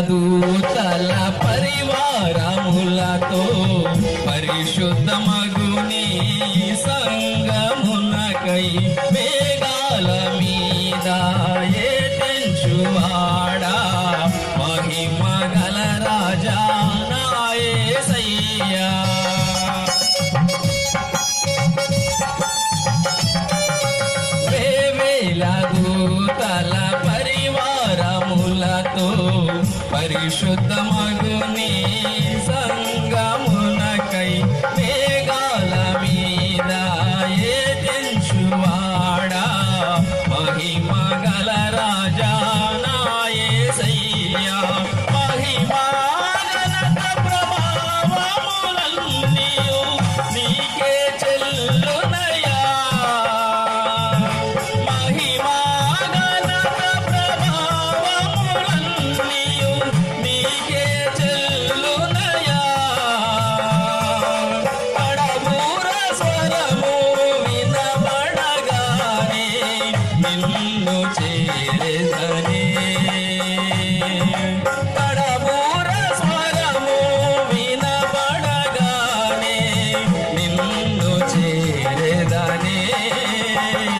దూతల పరివారములతో పరిశుద్ధ మగుని సంగమునకై మేఘాల మీద ఏటెంచువాడా మహిమ గల రాజా నా యేసయ్యా. వేవేల దూతల పరివారములతో పరిశుద్ధ మగుని